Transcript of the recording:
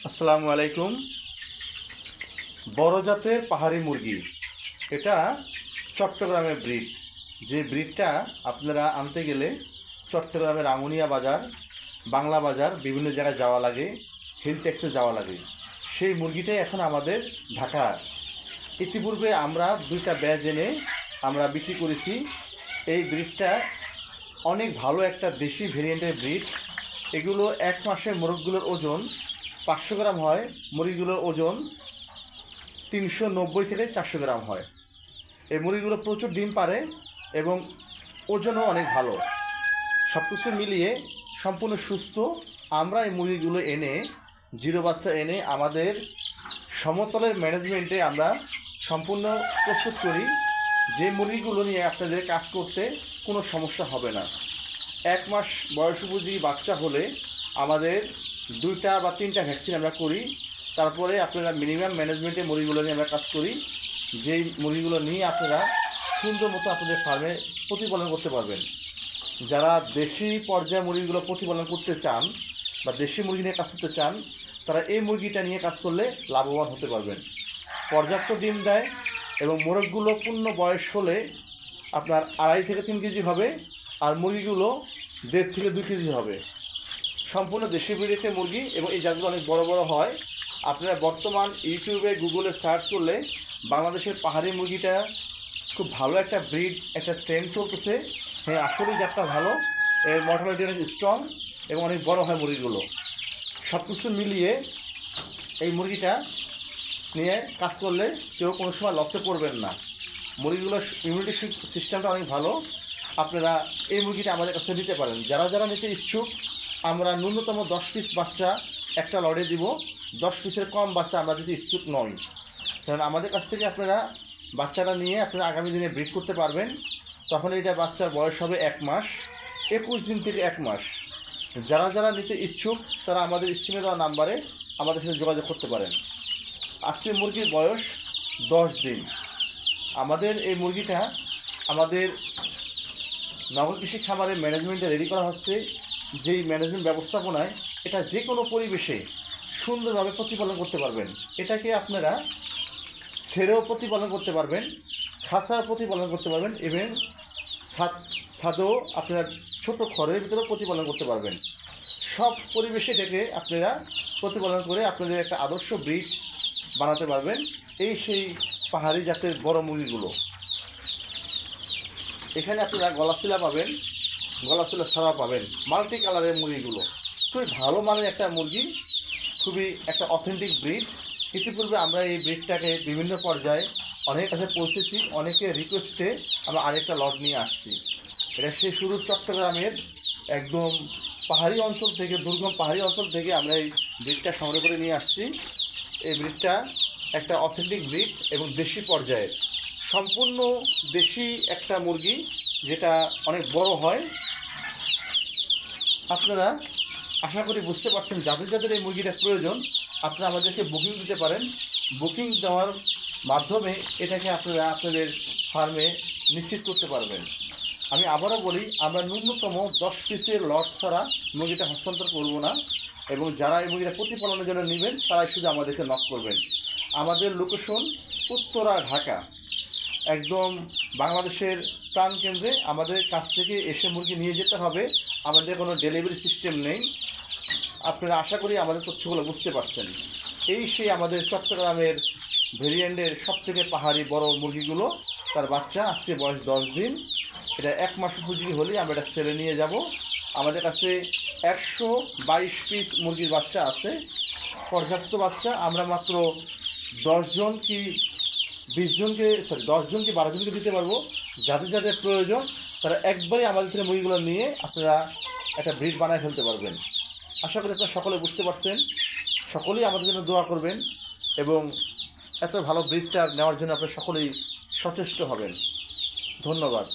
আসসালামু আলাইকুম। বড় জাতের পাহাড়ি মুরগি, এটা চট্টগ্রামের ব্রিড। যে ব্রিডটা আপনারা আনতে গেলে চট্টগ্রামের রাঙ্গুনিয়া বাজার, বাংলা বাজার, বিভিন্ন জায়গায় যাওয়া লাগে, হিল ট্যাক্সে যাওয়া লাগে। সেই মুরগিটাই এখন আমাদের ঢাকা। ইতিপূর্বে আমরা 2টা ব্যাচ এনে আমরা বিক্রি করেছি। এই ব্রিডটা অনেক ভালো একটা দেশি ভেরিয়েন্টের ব্রিড। এগুলো এক মাসে মোরগগুলোর ওজন 500 গ্রাম হয়, মুরগিগুলোর ওজন 390 থেকে 400 গ্রাম হয়। এই মুরগিগুলো প্রচুর ডিম পারে এবং ওজনও অনেক ভালো। সব কিছু মিলিয়ে সম্পূর্ণ সুস্থ। আমরা এই মুরগিগুলো এনে জিরো বাচ্চা এনে আমাদের সমতলের ম্যানেজমেন্টে আমরা সম্পূর্ণ প্রস্তুত করি। যে মুরগিগুলো নিয়ে আপনাদের কাজ করতে কোনো সমস্যা হবে না। 1 মাস বয়স উপযোগী বাচ্চা হলে আমাদের 2টা বা 3টা ভ্যাকসিন আমরা করি। তারপরে আপনারা মিনিমাম ম্যানেজমেন্টে মুরগিগুলো নিয়ে আমরা কাজ করি। যেই মুরগিগুলো নিয়ে আপনারা সুন্দর মতো আপনাদের ফার্মে প্রতিপালন করতে পারবেন। যারা দেশি পর্যায়ে মুরগিগুলো প্রতিপালন করতে চান বা দেশি মুরগি নিয়ে কাজ করতে চান, তারা এই মুরগিটা নিয়ে কাজ করলে লাভবান হতে পারবেন। পর্যাপ্ত ডিম দেয় এবং মোরগগুলো পূর্ণ বয়স হলে আপনার 2.5 থেকে 3 কেজি হবে, আর মুরগিগুলো 1.5 থেকে 2 কেজি হবে। সম্পূর্ণ দেশি ব্রিডের মুরগি এবং এই জাতগুলো অনেক বড় বড় হয়। আপনারা বর্তমান ইউটিউবে, গুগলে সার্চ করলে বাংলাদেশের পাহাড়ি মুরগিটা খুব ভালো একটা ব্রিড, একটা ট্রেন্ড চলতেছে। হ্যাঁ, আসলেই জাতটা ভালো, এর মর্টালিটি অনেক স্ট্রং এবং অনেক বড় হয় মুরগিগুলো। সব কিছু মিলিয়ে এই মুরগিটা নিয়ে কাজ করলে কেউ কোনো সময় লসে পড়বেন না। মুরগিগুলোর ইমিউনিটি সিস্টেমটা অনেক ভালো। আপনারা এই মুরগিটা আমাদের কাছে নিতে পারেন। যারা যারা নিতে ইচ্ছুক, আমরা ন্যূনতম 10 পিস বাচ্চা একটা লড়ে দিব। 10 পিসের কম বাচ্চা আমরা যদি ইচ্ছুক নই, কারণ আমাদের কাছ থেকে আপনারা বাচ্চাটা নিয়ে আপনারা আগামী দিনে ব্রিড করতে পারবেন। তখন এটা বাচ্চার বয়স হবে 1 মাস, 21 দিন থেকে 1 মাস। যারা যারা নিতে ইচ্ছুক তারা আমাদের স্ক্রিনে দেওয়া নাম্বারে আমাদের সাথে যোগাযোগ করতে পারেন। আজকে মুরগির বয়স 10 দিন। আমাদের এই মুরগিটা আমাদের নগর কৃষি খামারের ম্যানেজমেন্টে রেডি করা হচ্ছে। যেই ম্যানেজমেন্ট ব্যবস্থাপনায় এটা যে কোনো পরিবেশে সুন্দরভাবে প্রতিপালন করতে পারবেন। এটাকে আপনারা ছেড়েও প্রতিপালন করতে পারবেন, খাঁচাও প্রতিপালন করতে পারবেন এবং ছাদেও আপনারা ছোট ঘরের ভিতরেও প্রতিপালন করতে পারবেন। সব পরিবেশে এটাকে আপনারা প্রতিপালন করে আপনাদের একটা আদর্শ ব্রিড বানাতে পারবেন। এই সেই পাহাড়ি জাতের বড় মুরগিগুলো। এখানে আপনারা গলাশিলা পাবেন, গলাশিলা ছাড়া পাবেন, মাল্টি কালারের মুরগিগুলো। খুবই ভালো মানের একটা মুরগি, খুবই একটা অথেন্টিক ব্রিড। ইতিপূর্বে আমরা এই ব্রিডটাকে বিভিন্ন পর্যায়ে অনেকের কাছে পৌঁছেছি, অনেকের রিকোয়েস্টে আমরা আরেকটা লট নিয়ে আসছি। এটা সেই শুরু চট্টগ্রামের একদম পাহাড়ি অঞ্চল থেকে, দুর্গম পাহাড়ি অঞ্চল থেকে আমরা এই ব্রিডটা সংগ্রহ করে নিয়ে আসছি। এই ব্রিডটা একটা অথেন্টিক ব্রিড এবং দেশি পর্যায়ের, সম্পূর্ণ দেশি একটা মুরগি, যেটা অনেক বড় হয়। আপনারা আশা করি বুঝতে পারছেন যাদের যাদের এই মুরগিটা প্রয়োজন, আপনারা আমাদেরকে বুকিং দিতে পারেন। বুকিং দেওয়ার মাধ্যমে এটাকে আপনারা আপনাদের ফার্মে নিশ্চিত করতে পারবেন। আমি আবারও বলি, আমরা ন্যূনতম 10 পিসের লট ছাড়া মুরগিটা হস্তান্তর করব না, এবং যারা এই মুরগিটা প্রতিপালনের জন্য নেবেন তারাই শুধু আমাদেরকে নক করবেন। আমাদের লোকেশন উত্তরা, ঢাকা, একদম বাংলাদেশের প্রাণকেন্দ্রে। আমাদের কাছ থেকে এসে মুরগি নিয়ে যেতে হবে, আমাদের কোনো ডেলিভারি সিস্টেম নেই। আপনারা আশা করি আমাদের তথ্যগুলো বুঝতে পারছেন। এই সেই আমাদের চট্টগ্রামের ভেরিয়েন্টের সবথেকে পাহাড়ি বড় মুরগিগুলো। তার বাচ্চা আজকে বয়স 10 দিন। এটা 1 মাস উপযোগী হলেই আমরা এটা সেলে নিয়ে যাব। আমাদের কাছে 122 পিস মুরগির বাচ্চা আছে, পর্যাপ্ত বাচ্চা। আমরা মাত্র 10 জন কি 20 জনকে, 10 জন কি 12 জনকে দিতে পারবো। যাদের যাদের প্রয়োজন তারা একবারই আমাদের থেকে মুরগিগুলো নিয়ে আপনারা একটা ব্রিড বানায় ফেলতে পারবেন। আশা করি আপনারা সকলে বুঝতে পারছেন। সকলেই আমাদের জন্য দোয়া করবেন এবং এত ভালো ব্রিডটা নেওয়ার জন্য আপনারা সকলেই সচেষ্ট হবেন। ধন্যবাদ।